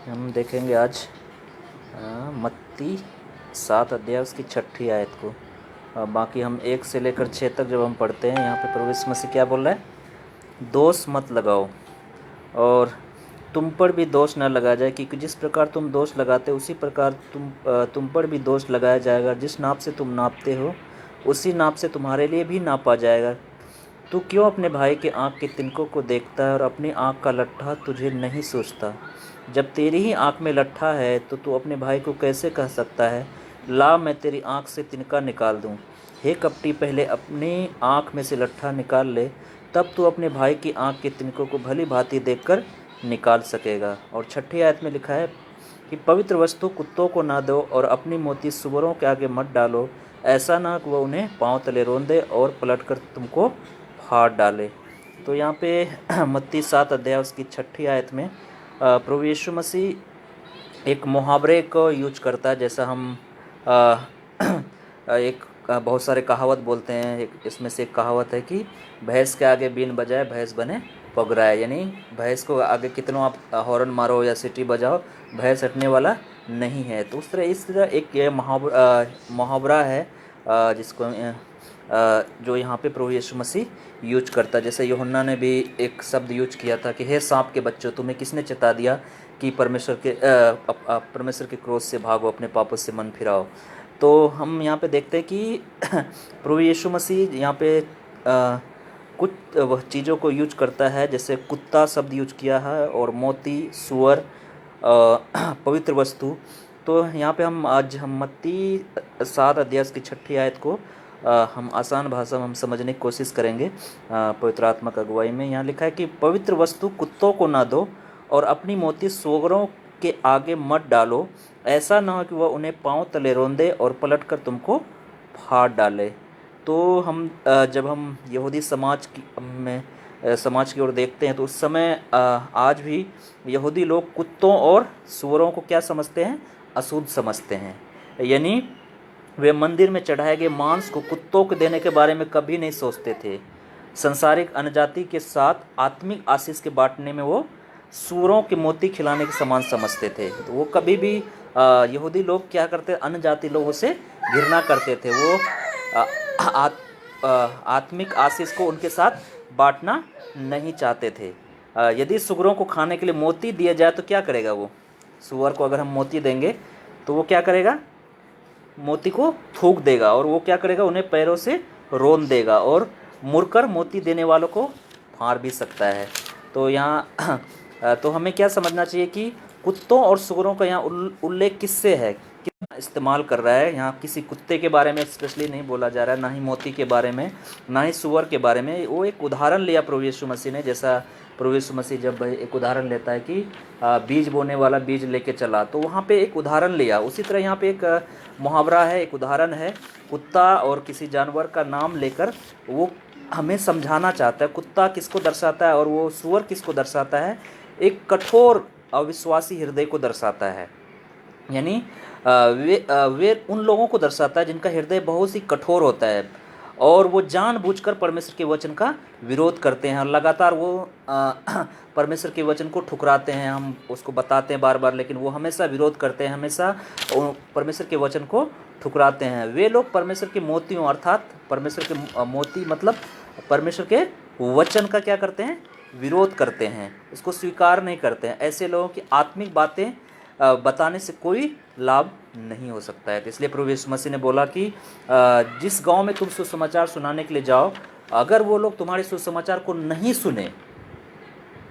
हम देखेंगे आज मत्ती 7 अध्याय उसकी 6ठी आयत को। बाकी हम 1 से लेकर 6 तक जब हम पढ़ते हैं, यहाँ पे प्रभु यीशु मसीह क्या बोल रहा है? दोष मत लगाओ और तुम पर भी दोष न लगाया जाए, क्योंकि जिस प्रकार तुम दोष लगाते हो उसी प्रकार तुम पर भी दोष लगाया जाएगा। जिस नाप से तुम नापते हो उसी नाप से तुम्हारे लिए भी नापा जाएगा। तू क्यों अपने भाई के आँख के तिनकों को देखता है और अपनी आँख का लट्ठा तुझे नहीं सोचता? जब तेरी ही आँख में लट्ठा है तो तू अपने भाई को कैसे कह सकता है, ला मैं तेरी आँख से तिनका निकाल दूँ? हे कपटी, पहले अपनी आँख में से लट्ठा निकाल ले, तब तू अपने भाई की आँख के तिनकों को भली भांति देखकर निकाल सकेगा। और 6ठी आयत में लिखा है कि पवित्र वस्तु कुत्तों को ना दो और अपनी मोती सूअरों के आगे मत डालो, ऐसा ना कि वह उन्हें पाँव तले रौंदे और पलटकर तुमको फाड़ डाले। तो यहाँ पे मत्ती 7 अध्याय उसकी 6ठी आयत में प्रभु यीशु मसीह एक मुहावरे को यूज करता है। जैसा हम एक बहुत सारे कहावत बोलते हैं, एक इसमें से एक कहावत है कि भैंस के आगे बीन बजाए भैंस बने पगराए, यानी भैंस को आगे कितनों आप हॉर्न मारो या सीटी बजाओ, भैंस हटने वाला नहीं है। तो इस तरह एक ये मुहावरा है जिसको जो यहाँ पे प्रभु यीशु मसीह यूज करता है। जैसे यूहन्ना ने भी एक शब्द यूज किया था कि हे सांप के बच्चों, तुम्हें किसने चेता दिया कि परमेश्वर के क्रोध से भागो, अपने पापों से मन फिराओ। तो हम यहाँ पे देखते हैं कि प्रभु यीशु मसीह यहाँ पे कुछ वह चीज़ों को यूज करता है, जैसे कुत्ता शब्द यूज किया है और मोती, सूअर, पवित्र वस्तु। तो यहाँ पे हम मत्ती 7 अध्याय की 6ठी आयत को हम आसान भाषा में हम समझने की कोशिश करेंगे पवित्र आत्मा की अगुवाई में। यहाँ लिखा है कि पवित्र वस्तु कुत्तों को ना दो और अपनी मोती सूअरों के आगे मत डालो, ऐसा ना हो कि वह उन्हें पाँव तले रौंदे और पलटकर तुमको फाड़ डाले। तो हम जब हम यहूदी समाज की ओर देखते हैं तो उस समय आज भी यहूदी लोग कुत्तों और सूअरों को क्या समझते हैं? अशुद्ध समझते हैं। यानी वे मंदिर में चढ़ाए गए मांस को कुत्तों को देने के बारे में कभी नहीं सोचते थे। संसारिक अन्यजाति के साथ आत्मिक आशीष के बांटने में वो सूअरों के मोती खिलाने के समान समझते थे। तो वो कभी भी यहूदी लोग क्या करते, अन्य जाति लोगों से घृणा करते थे। वो आत्मिक आशीष को उनके साथ बांटना नहीं चाहते थे। यदि सूअरों को खाने के लिए मोती दिया जाए तो क्या करेगा? वो सूअर को अगर हम मोती देंगे तो वो क्या करेगा? मोती को थूक देगा और वो क्या करेगा? उन्हें पैरों से रौंद देगा और मुड़कर मोती देने वालों को फाड़ भी सकता है। तो यहाँ तो हमें क्या समझना चाहिए कि कुत्तों और सूअरों का यहाँ उल्लेख किससे है, कितना इस्तेमाल कर रहा है। यहाँ किसी कुत्ते के बारे में स्पेशली नहीं बोला जा रहा है, ना ही मोती के बारे में, ना ही सूअर के बारे में। वो एक उदाहरण लिया प्रभु यीशु मसीह ने। जैसा प्रभु यीशु मसीह जब एक उदाहरण लेता है कि बीज बोने वाला बीज लेके चला, तो वहाँ पे एक उदाहरण लिया। उसी तरह यहाँ पे एक मुहावरा है, एक उदाहरण है। कुत्ता और किसी जानवर का नाम लेकर वो हमें समझाना चाहता है कुत्ता किसको दर्शाता है और वो सूअर किसको दर्शाता है। एक कठोर अविश्वासी हृदय को दर्शाता है। यानी वे उन लोगों को दर्शाता है जिनका हृदय बहुत ही कठोर होता है और वो जानबूझकर परमेश्वर के वचन का विरोध करते हैं। लगातार वो परमेश्वर के वचन को ठुकराते हैं। हम उसको बताते हैं बार बार, लेकिन वो हमेशा विरोध करते हैं, हमेशा परमेश्वर के वचन को ठुकराते हैं। वे लोग परमेश्वर के मोतियों, अर्थात परमेश्वर के मोती मतलब परमेश्वर के वचन का क्या करते हैं? विरोध करते हैं, उसको स्वीकार नहीं करते हैं। ऐसे लोगों की आत्मिक बातें बताने से कोई लाभ नहीं हो सकता है। तो इसलिए प्रभु यीशु मसीह ने बोला कि जिस गांव में तुम सुसमाचार सुनाने के लिए जाओ, अगर वो लोग तुम्हारे सुसमाचार को नहीं सुने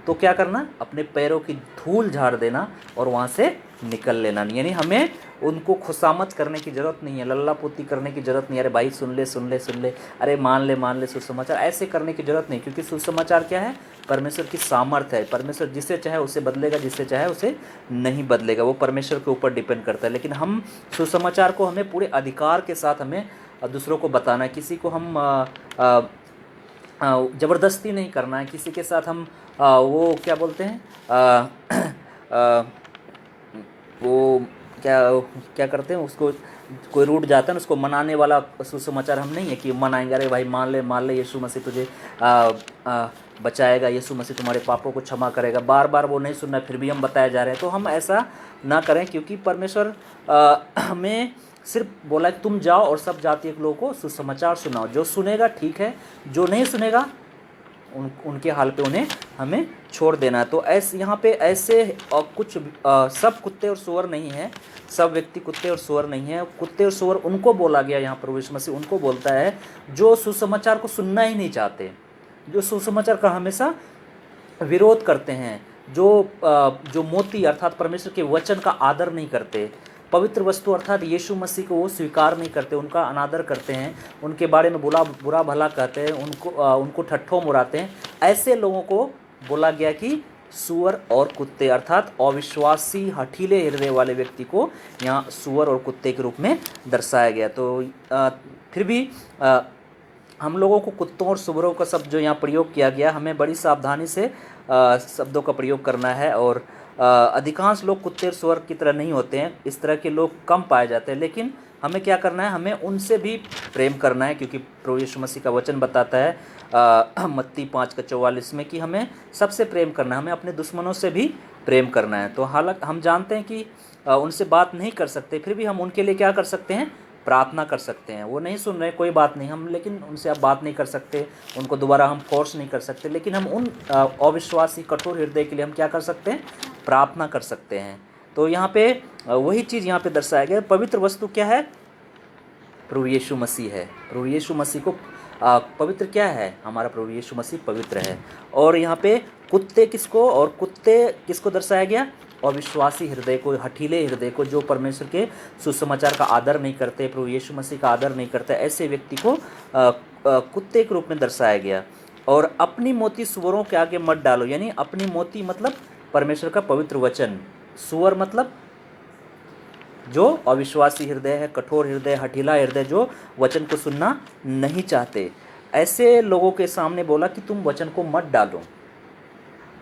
तो क्या करना? अपने पैरों की धूल झाड़ देना और वहाँ से निकल लेना। यानी हमें उनको खुशामद करने की ज़रूरत नहीं है, लल्ला पोती करने की ज़रूरत नहीं है। अरे भाई सुन ले, अरे मान ले सुसमाचार, ऐसे करने की ज़रूरत नहीं। क्योंकि सुसमाचार क्या है? परमेश्वर की सामर्थ्य है। परमेश्वर जिसे चाहे उसे बदलेगा, जिसे चाहे उसे नहीं बदलेगा। वो परमेश्वर के ऊपर डिपेंड करता है। लेकिन हम सुसमाचार को हमें पूरे अधिकार के साथ हमें दूसरों को बताना है। किसी को हम ज़बरदस्ती नहीं करना है। किसी के साथ हम वो क्या बोलते हैं वो क्या क्या करते हैं उसको, कोई रूठ जाता है ना, उसको मनाने वाला सुसमाचार हम नहीं है कि मनाएंगे, अरे भाई मान ले यीशु मसीह तुझे बचाएगा, यीशु मसीह तुम्हारे पापों को क्षमा करेगा, बार बार वो नहीं सुनना फिर भी हम बताए जा रहे हैं। तो हम ऐसा ना करें, क्योंकि परमेश्वर हमें सिर्फ बोला कि तुम जाओ और सब जातीय लोगों को सुसमाचार सुनाओ। जो सुनेगा ठीक है, जो नहीं सुनेगा उनके हाल पे उन्हें हमें छोड़ देना। तो ऐसे यहाँ पे ऐसे कुछ सब कुत्ते और सुअर नहीं है, सब व्यक्ति कुत्ते और सुअर नहीं है। कुत्ते और सुअर उनको बोला गया यहाँ पर, यीशु मसीह उनको बोलता है जो सुसमाचार को सुनना ही नहीं चाहते, जो सुसमाचार का हमेशा विरोध करते हैं, जो मोती अर्थात परमेश्वर के वचन का आदर नहीं करते, पवित्र वस्तु अर्थात यीशु मसीह को वो स्वीकार नहीं करते, उनका अनादर करते हैं, उनके बारे में बुरा भला कहते हैं, उनको ठट्ठों मुराते हैं। ऐसे लोगों को बोला गया कि सुअर और कुत्ते, अर्थात अविश्वासी हठीले हृदय वाले व्यक्ति को यहाँ सुअर और कुत्ते के रूप में दर्शाया गया। तो फिर भी हम लोगों को कुत्तों और सुअरों का शब्द जो यहाँ प्रयोग किया गया, हमें बड़ी सावधानी से शब्दों का प्रयोग करना है। और अधिकांश लोग कुत्ते और सुअर की तरह नहीं होते हैं, इस तरह के लोग कम पाए जाते हैं। लेकिन हमें क्या करना है, हमें उनसे भी प्रेम करना है, क्योंकि प्रभु यीशु मसीह का वचन बताता है मत्ती 5:44 में कि हमें सबसे प्रेम करना है, हमें अपने दुश्मनों से भी प्रेम करना है। तो हालांकि हम जानते हैं कि उनसे बात नहीं कर सकते, फिर भी हम उनके लिए क्या कर सकते हैं, प्रार्थना कर सकते हैं। वो नहीं सुन रहे, कोई बात नहीं, हम लेकिन उनसे अब बात नहीं कर सकते, उनको दोबारा हम फोर्स नहीं कर सकते, लेकिन हम उन अविश्वासी कठोर हृदय के लिए हम क्या कर सकते हैं, प्रार्थना कर सकते हैं। तो यहाँ पे वही चीज़ यहाँ पे दर्शाया गया। पवित्र वस्तु क्या है, प्रभु यीशु मसीह है। प्रभु यीशु मसीह को पवित्र क्या है, हमारा प्रभु यीशु मसीह पवित्र है। और यहाँ पे कुत्ते किसको दर्शाया गया, अविश्वासी हृदय को, हठीले हृदय को, जो परमेश्वर के सुसमाचार का आदर नहीं करते, प्रभु यीशु मसीह का आदर नहीं करते, ऐसे व्यक्ति को कुत्ते के रूप में दर्शाया गया। और अपनी मोती सुअरों के आगे मत डालो, यानी अपनी मोती मतलब परमेश्वर का पवित्र वचन, सुअर मतलब जो अविश्वासी हृदय है, कठोर हृदय, हठीला हृदय, जो वचन को सुनना नहीं चाहते, ऐसे लोगों के सामने बोला कि तुम वचन को मत डालो।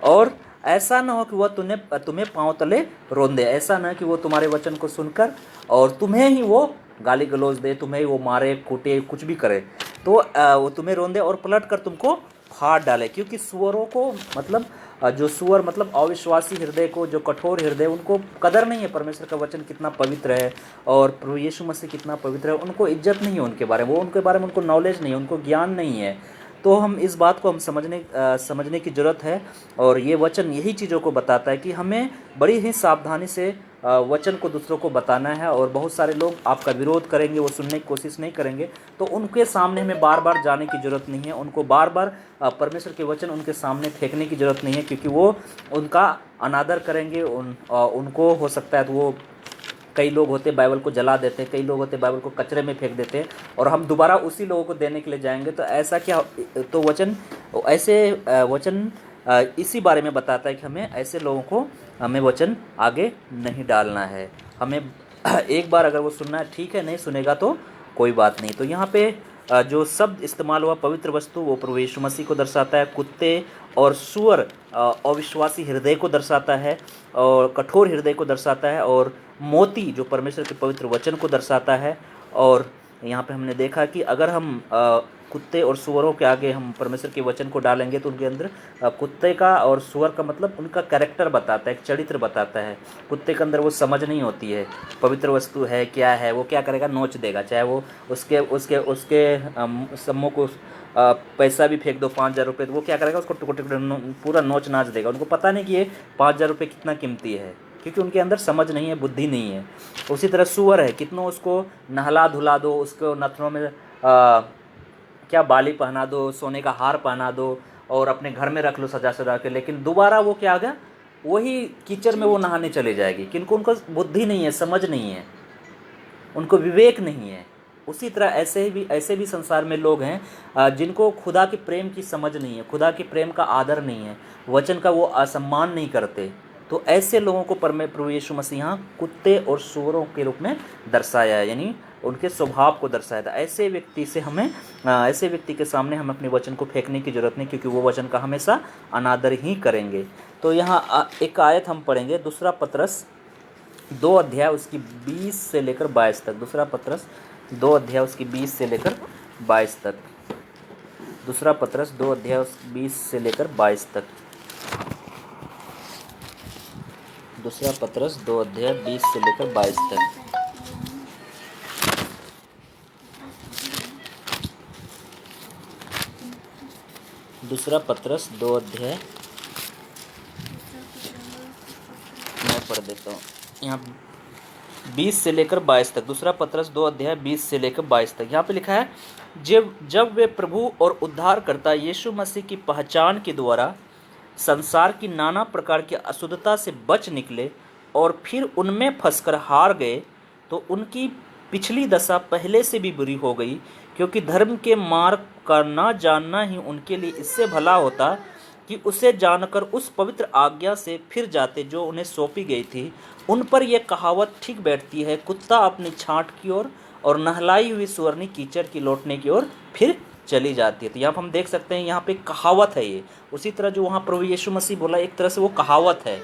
और ऐसा ना हो कि वह तुम्हें पांव तले रोंदे, ऐसा ना कि वो तुम्हारे वचन को सुनकर और तुम्हें ही वो गाली गलौज दे, तुम्हें ही वो मारे कूटे, कुछ भी करे, तो वो तुम्हें रोंदे और पलट कर तुमको फाड़ डाले। क्योंकि सुअरों को मतलब जो सुअर मतलब अविश्वासी हृदय को, जो कठोर हृदय, उनको कदर नहीं है परमेश्वर का वचन कितना पवित्र है और प्रभु यीशु मसीह कितना पवित्र है, उनको इज्जत नहीं है उनके बारे में, उनके बारे में उनको नॉलेज नहीं है, उनको ज्ञान नहीं है। तो हम इस बात को हम समझने की ज़रूरत है। और ये वचन यही चीज़ों को बताता है कि हमें बड़ी ही सावधानी से वचन को दूसरों को बताना है। और बहुत सारे लोग आपका विरोध करेंगे, वो सुनने की कोशिश नहीं करेंगे, तो उनके सामने हमें बार बार जाने की ज़रूरत नहीं है, उनको बार बार परमेश्वर के वचन उनके सामने फेंकने की ज़रूरत नहीं है, क्योंकि वो उनका अनादर करेंगे। उनको हो सकता है तो वो, कई लोग होते बाइबल को जला देते हैं, कई लोग होते बाइबल को कचरे में फेंक देते हैं, और हम दोबारा उसी लोगों को देने के लिए जाएंगे। तो ऐसा क्या, तो वचन इसी बारे में बताता है कि हमें ऐसे लोगों को हमें वचन आगे नहीं डालना है। हमें एक बार अगर वो सुनना है ठीक है, नहीं सुनेगा तो कोई बात नहीं। तो यहाँ पे जो शब्द इस्तेमाल हुआ पवित्र वस्तु, वो प्रभु यीशु मसीह को दर्शाता है। कुत्ते और सुअर अविश्वासी हृदय को दर्शाता है और कठोर हृदय को दर्शाता है। और मोती जो परमेश्वर के पवित्र वचन को दर्शाता है। और यहाँ पे हमने देखा कि अगर हम कुत्ते और सुअरों के आगे हम परमेश्वर के वचन को डालेंगे तो उनके अंदर कुत्ते का और सुअर का मतलब उनका कैरेक्टर बताता है, एक चरित्र बताता है। कुत्ते के अंदर वो समझ नहीं होती है पवित्र वस्तु है क्या है, वो क्या करेगा, नोच देगा, चाहे वो उसके सम्मों को पैसा भी फेंक दो 5,000 रुपये, तो वो क्या करेगा, उसको टुकड़े पूरा नोच नाच देगा। उनको पता नहीं कि ये 5,000 रुपये कितना कीमती है, क्योंकि उनके अंदर समझ नहीं है, बुद्धि नहीं है। उसी तरह सुअर है, कितना उसको नहला धुला दो, उसको नथनों में क्या बाली पहना दो, सोने का हार पहना दो और अपने घर में रख लो सजा सजा के, लेकिन दोबारा वो क्या आ गया, वही कीचड़ में वो नहाने चले जाएगी, क्योंकि उनको बुद्धि नहीं है, समझ नहीं है, उनको विवेक नहीं है। उसी तरह ऐसे भी संसार में लोग हैं जिनको खुदा के प्रेम की समझ नहीं है, खुदा के प्रेम का आदर नहीं है, वचन का वो असम्मान नहीं करते। तो ऐसे लोगों को प्रभु यीशु मसीह यहाँ कुत्ते और सूअरों के रूप में दर्शाया है, यानी उनके स्वभाव को दर्शाया था। ऐसे व्यक्ति के सामने हम अपने वचन को फेंकने की जरूरत नहीं, क्योंकि वो वचन का हमेशा अनादर ही करेंगे। तो यहाँ एक आयत हम पढ़ेंगे, 2 पतरस 2 अध्याय उसकी 20 से लेकर 22 तक। दूसरा पत्रस 2 अध्याय उसकी 20 से लेकर 22 तक। दूसरा पत्रस 2 अध्याय 20 से लेकर 22 तक। दूसरा पत्रस 2 अध्याय 20 से लेकर 22 तक। दूसरा पत्रस 2 अध्याय, मैं पढ़ देता हूँ यहाँ 20 से लेकर 22 तक। दूसरा पत्रस 2 अध्याय 20 से लेकर 22 तक। यहाँ पे लिखा है, जब वे प्रभु और उद्धारकर्ता यीशु मसीह की पहचान के द्वारा संसार की नाना प्रकार की अशुद्धता से बच निकले और फिर उनमें फंसकर हार गए, तो उनकी पिछली दशा पहले से भी बुरी हो गई, क्योंकि धर्म के मार्ग का न जानना ही उनके लिए इससे भला होता कि उसे जानकर उस पवित्र आज्ञा से फिर जाते जो उन्हें सौंपी गई थी। उन पर यह कहावत ठीक बैठती है, कुत्ता अपनी छांट की ओर और नहलाई हुई सुअरनी कीचड़ की लौटने की ओर फिर चली जाती है। तो यहाँ पर हम देख सकते हैं, यहाँ पे कहावत है ये। उसी तरह जो वहाँ प्रभु यीशु मसीह बोला, एक तरह से वो कहावत है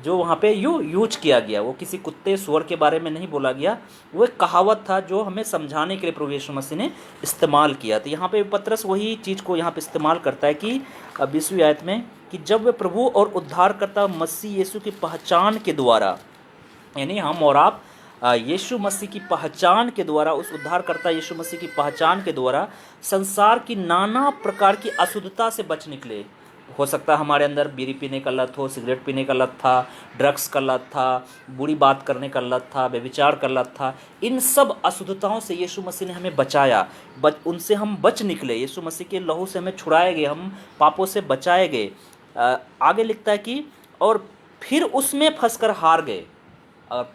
जो वहाँ पे यूज किया गया। वो किसी कुत्ते सुअर के बारे में नहीं बोला गया, वो एक कहावत था जो हमें समझाने के लिए प्रभु यीशु मसीह ने इस्तेमाल किया। तो यहाँ पे पतरस वही चीज़ को यहाँ पे इस्तेमाल करता है कि 20वीं आयत में, कि जब वे प्रभु और उद्धारकर्ता मसीह यीशु की पहचान के द्वारा, यानी हम और आप यीशु मसीह की पहचान के द्वारा, उस उद्धारकर्ता यीशु मसीह की पहचान के द्वारा संसार की नाना प्रकार की अशुद्धता से बच निकले। हो सकता है हमारे अंदर बीड़ी पीने का लत हो, सिगरेट पीने का लत था, ड्रग्स का लत था, बुरी बात करने का लत था, व्यभिचार का लत था। इन सब अशुद्धताओं से यीशु मसीह ने हमें बचाया, उनसे हम बच निकले। यीशु मसीह के लहू से हमें छुड़ाए गए, हम पापों से बचाए गए। आगे लिखता है कि और फिर उसमें फंसकर हार गए,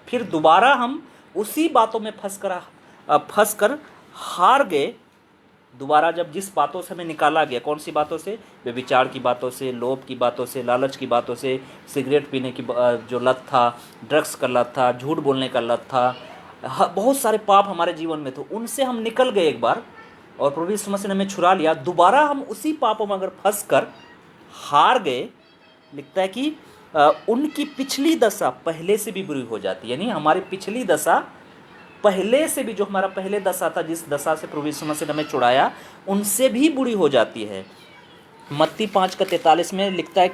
फिर दोबारा हम उसी बातों में फंसकर हार गए। दोबारा जब जिस बातों से हमें निकाला गया, कौन सी बातों से? व्यभिचार की बातों से, लोभ की बातों से, लालच की बातों से, सिगरेट पीने की जो लत था, ड्रग्स का लत था, झूठ बोलने का लत था, बहुत सारे पाप हमारे जीवन में थे। उनसे हम निकल गए एक बार और प्रभु यीशु मसीह ने हमें छुड़ा लिया। दोबारा हम उसी पापों में अगर फंसकर हार गए, लिखता है कि उनकी पिछली दशा पहले से भी बुरी हो जाती। यानी हमारी पिछली दशा पहले से भी, जो हमारा पहले दशा था, जिस दशा से प्रभु यीशु मसीह ने हमें छुड़ाया, उनसे भी बुरी हो जाती है। मत्ती 5:43 में लिखता है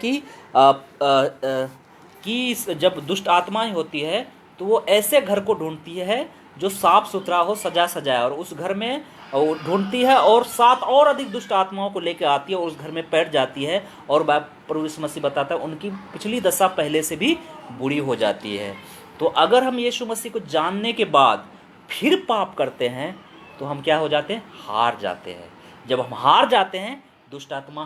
कि जब दुष्ट आत्माएं होती है तो वो ऐसे घर को ढूंढती है जो साफ सुथरा हो, सजा सजाया, और उस घर में ढूंढती है और 7 और अधिक दुष्ट आत्माओं को लेकर आती है और उस घर में बैठ जाती है। और प्रभु यीशु मसीह बताता है उनकी पिछली दशा पहले से भी बुरी हो जाती है। तो अगर हम यीशु मसीह को जानने के बाद फिर पाप करते हैं तो हम क्या हो जाते हैं? हार जाते हैं। जब हम हार जाते हैं, दुष्ट आत्मा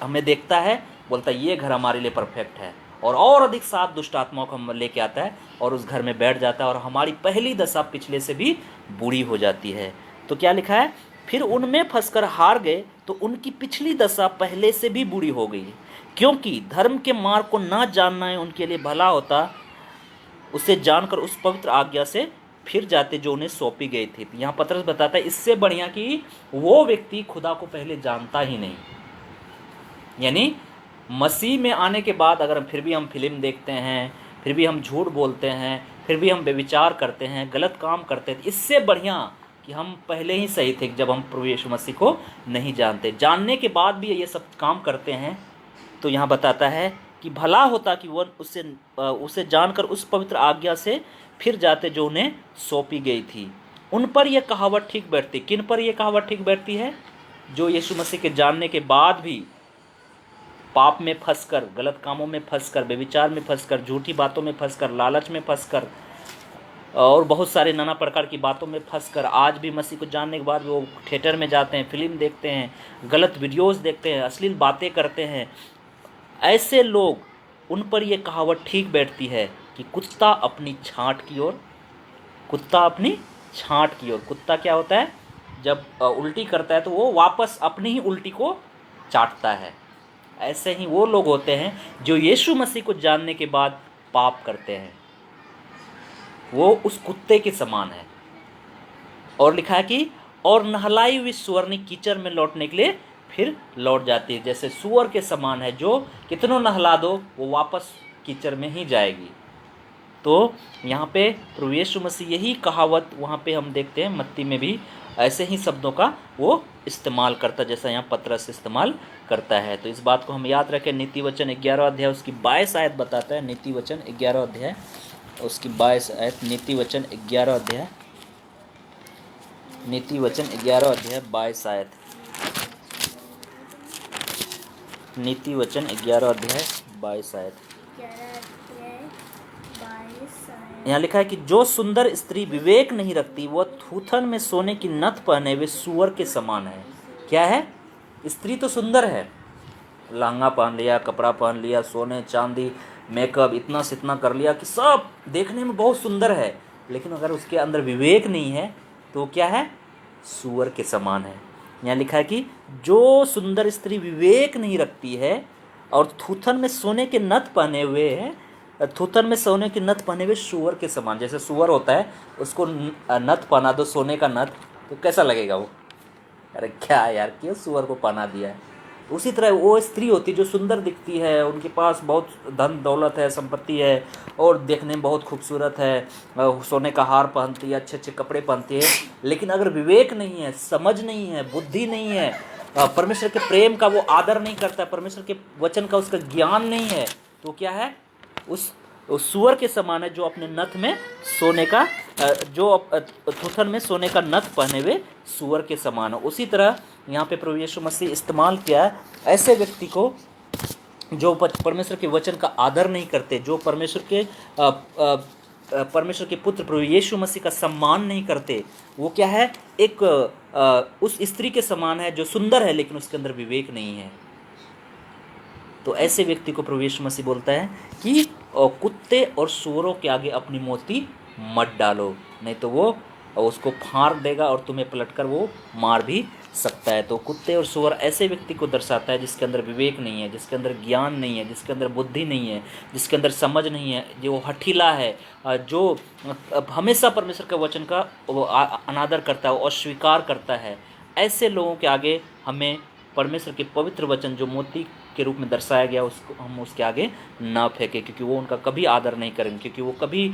हमें देखता है, बोलता है ये घर हमारे लिए परफेक्ट है, और अधिक 7 दुष्ट आत्माओं को हम लेके आता है और उस घर में बैठ जाता है और हमारी पहली दशा पिछले से भी बुरी हो जाती है। तो क्या लिखा है? फिर उनमें फंसकर हार गए तो उनकी पिछली दशा पहले से भी बुरी हो गई, क्योंकि धर्म के मार्ग को ना जानना है उनके लिए भला होता, उसे जानकर उस पवित्र आज्ञा से फिर जाते जो उन्हें सौंपी गई थी। यहाँ पतरस बताता है इससे बढ़िया कि वो व्यक्ति खुदा को पहले जानता ही नहीं। यानी मसीह में आने के बाद अगर फिर भी हम फिल्म देखते हैं, फिर भी हम झूठ बोलते हैं, फिर भी हम व्यभिचार करते हैं, गलत काम करते हैं, इससे बढ़िया कि हम पहले ही सही थे जब हम प्रभु यीशु मसीह को नहीं जानते। जानने के बाद भी ये सब काम करते हैं तो यहाँ बताता है कि भला होता कि वो उसे जानकर उस पवित्र आज्ञा से फिर जाते जो उन्हें सौंपी गई थी। उन पर यह कहावत ठीक बैठती। किन पर यह कहावत ठीक बैठती है? जो यीशु मसीह के जानने के बाद भी पाप में फंसकर, गलत कामों में फंसकर, व्यभिचार में फंसकर, झूठी बातों में फंसकर, लालच में फंसकर और बहुत सारे नाना प्रकार की बातों में फंसकर आज भी मसीह को जानने के बाद वो थिएटर में जाते हैं, फिल्म देखते हैं, गलत वीडियोस देखते हैं, अश्लील बातें करते हैं। ऐसे लोग, उन पर यह कहावत ठीक बैठती है कि कुत्ता अपनी छांट की ओर, कुत्ता अपनी छांट की ओर। कुत्ता क्या होता है? जब उल्टी करता है तो वो वापस अपनी ही उल्टी को चाटता है। ऐसे ही वो लोग होते हैं जो यीशु मसीह को जानने के बाद पाप करते हैं, वो उस कुत्ते के समान है। और लिखा है कि और नहलाई हुई सुअरनी कीचड़ में लौटने के लिए फिर लौट जाती है। जैसे सुअर के समान है, जो कितनों नहला दो वो वापस कीचड़ में ही जाएगी। तो यहाँ पे प्रभु यीशु मसीह यही कहावत वहाँ पे हम देखते हैं मत्ती में भी ऐसे ही शब्दों का वो इस्तेमाल करता है जैसा यहाँ पतरस इस्तेमाल करता है। तो इस बात को हम याद रखें। नीति वचन 11 अध्याय उसकी 22 आयत बताता है। नीति वचन 11 अध्याय उसकी 22 आयत। नीति वचन 11 अध्याय 22 आयत। नीति वचन 11 अध्याय 22 आयत। यहाँ लिखा है कि जो सुंदर स्त्री विवेक नहीं रखती वह थूथन में सोने की नथ पहने हुए सूअर के समान है। क्या है? स्त्री तो सुंदर है, लहंगा पहन लिया, कपड़ा पहन लिया, सोने चांदी मेकअप इतना से इतना कर लिया कि सब देखने में बहुत सुंदर है, लेकिन अगर उसके अंदर विवेक नहीं है तो क्या है? सूअर के समान है। यहाँ लिखा है कि जो सुंदर स्त्री विवेक नहीं रखती है और थूथन में सोने के नथ पहने हुए है, थूथन में सोने की नथ पहने हुए सूअर के समान। जैसे सूअर होता है उसको नथ पहना दो सोने का नथ, तो कैसा लगेगा वो? अरे क्या यार, क्यों सूअर को पहना दिया है? उसी तरह वो स्त्री होती है जो सुंदर दिखती है, उनके पास बहुत धन दौलत है, संपत्ति है और देखने में बहुत खूबसूरत है, सोने का हार पहनती है, अच्छे अच्छे कपड़े पहनती है, लेकिन अगर विवेक नहीं है, समझ नहीं है, बुद्धि नहीं है, परमेश्वर के प्रेम का वो आदर नहीं करता, परमेश्वर के वचन का उसका ज्ञान नहीं है, तो क्या है? उस सूअर के समान है जो अपने नथ में सोने का जो थूथन में सोने का नथ पहने हुए सूअर के समान है। उसी तरह यहाँ पे प्रभु यीशु मसीह इस्तेमाल किया है ऐसे व्यक्ति को जो परमेश्वर के वचन का आदर नहीं करते, जो परमेश्वर के पुत्र प्रभु यीशु मसीह का सम्मान नहीं करते। वो क्या है? एक उस स्त्री के समान है जो सुंदर है लेकिन उसके अंदर विवेक नहीं है। तो ऐसे व्यक्ति को प्रभु यीशु मसीह बोलता है कि कुत्ते और सूअरों के आगे अपनी मोती मत डालो, नहीं तो वो उसको फाड़ देगा और तुम्हें पलटकर वो मार भी सकता है। तो कुत्ते और सूअर ऐसे व्यक्ति को दर्शाता है जिसके अंदर विवेक नहीं है, जिसके अंदर ज्ञान नहीं है, जिसके अंदर बुद्धि नहीं है, जिसके अंदर समझ नहीं है, जो हठीला है, जो हमेशा परमेश्वर के वचन का अनादर करता है, अस्वीकार करता है। ऐसे लोगों के आगे हमें परमेश्वर के पवित्र वचन जो मोती के रूप में दर्शाया गया उसको हम उसके आगे ना फेंकें, क्योंकि वो उनका कभी आदर नहीं करेंगे, क्योंकि वो कभी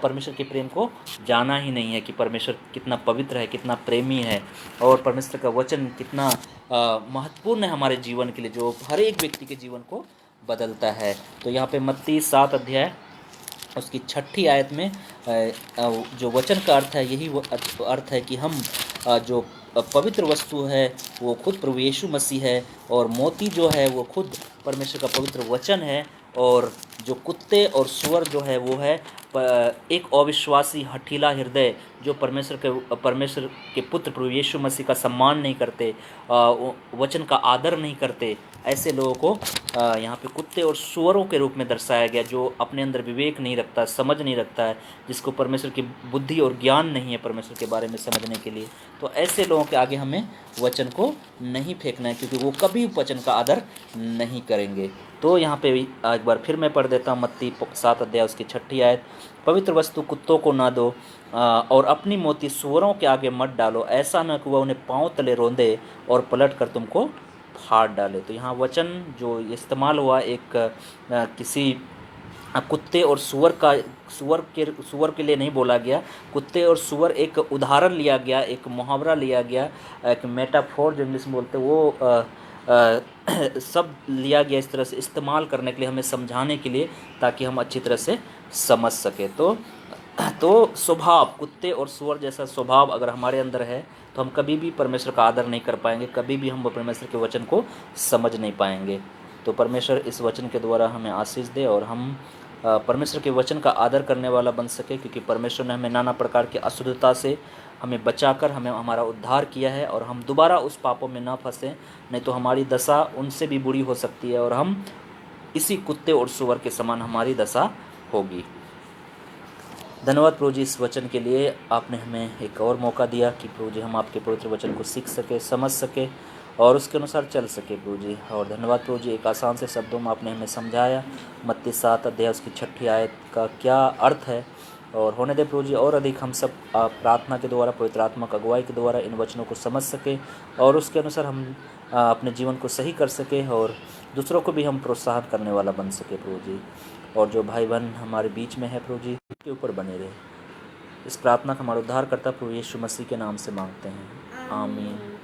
परमेश्वर के प्रेम को जाना ही नहीं है कि परमेश्वर कितना पवित्र है, कितना प्रेमी है और परमेश्वर का वचन कितना महत्वपूर्ण है हमारे जीवन के लिए, जो हर एक व्यक्ति के जीवन को बदलता है। तो यहाँ पे मत्ती 7 अध्याय उसकी 6 आयत में जो वचन का अर्थ है यही अर्थ है कि हम जो पवित्र वस्तु है वो खुद प्रभु यीशु मसीह है और मोती जो है वो खुद परमेश्वर का पवित्र वचन है, और जो कुत्ते और सूअर जो है वो है एक अविश्वासी हठीला हृदय जो परमेश्वर के पुत्र प्रभु यीशु मसीह का सम्मान नहीं करते, वचन का आदर नहीं करते। ऐसे लोगों को यहाँ पे कुत्ते और सूअरों के रूप में दर्शाया गया, जो अपने अंदर विवेक नहीं रखता, समझ नहीं रखता है, जिसको परमेश्वर की बुद्धि और ज्ञान नहीं है परमेश्वर के बारे में समझने के लिए। तो ऐसे लोगों के आगे हमें वचन को नहीं फेंकना है, क्योंकि वो कभी वचन का आदर नहीं करेंगे। तो यहाँ पे एक बार फिर मैं पढ़ देता हूँ मत्ती 7 अध्याय उसकी 6 आयत। पवित्र वस्तु कुत्तों को ना दो और अपनी मोती सूअरों के आगे मत डालो, ऐसा न कि वह उन्हें पाँव तले रोंदे और पलट कर तुमको फाड़ डाले। तो यहाँ वचन जो इस्तेमाल हुआ एक किसी कुत्ते और सूअर के लिए नहीं बोला गया। कुत्ते और सूअर एक उदाहरण लिया गया, एक मुहावरा लिया गया, एक मेटाफोर जो इंग्लिश में बोलते हैं वो सब लिया गया इस तरह से इस्तेमाल करने के लिए, हमें समझाने के लिए, ताकि हम अच्छी तरह से समझ सके। तो स्वभाव कुत्ते और सूअर जैसा स्वभाव अगर हमारे अंदर है तो हम कभी भी परमेश्वर का आदर नहीं कर पाएंगे, कभी भी हम परमेश्वर के वचन को समझ नहीं पाएंगे। तो परमेश्वर इस वचन के द्वारा हमें आशीष दे और हम परमेश्वर के वचन का आदर करने वाला बन सके, क्योंकि परमेश्वर ने हमें नाना प्रकार की अशुद्धता से हमें बचाकर हमें हमारा उद्धार किया है, और हम दोबारा उस पापों में ना फंसें, नहीं तो हमारी दशा उनसे भी बुरी हो सकती है और हम इसी कुत्ते और सूअर के समान हमारी दशा होगी। धन्यवाद प्रभु जी इस वचन के लिए। आपने हमें एक और मौका दिया कि प्रभु जी हम आपके पवित्र वचन को सीख सके, समझ सके और उसके अनुसार चल सके प्रभु जी। और धन्यवाद प्रभु जी एक आसान से शब्दों में आपने हमें समझाया मत्ती 7 अध्याय उसकी 6 आयत का क्या अर्थ है, और होने दे प्रभु जी और अधिक हम सब प्रार्थना के द्वारा, पवित्र आत्मा की अगुवाई के द्वारा इन वचनों को समझ सके और उसके अनुसार हम अपने जीवन को सही कर सके और दूसरों को भी हम प्रोत्साहन करने वाला बन सके प्रभु जी। और जो भाई बहन हमारे बीच में है प्रभु जी के ऊपर बने रहे। इस प्रार्थना का हमारा उद्धारकर्ता प्रभु यीशु मसीह के नाम से मांगते हैं, आमीन।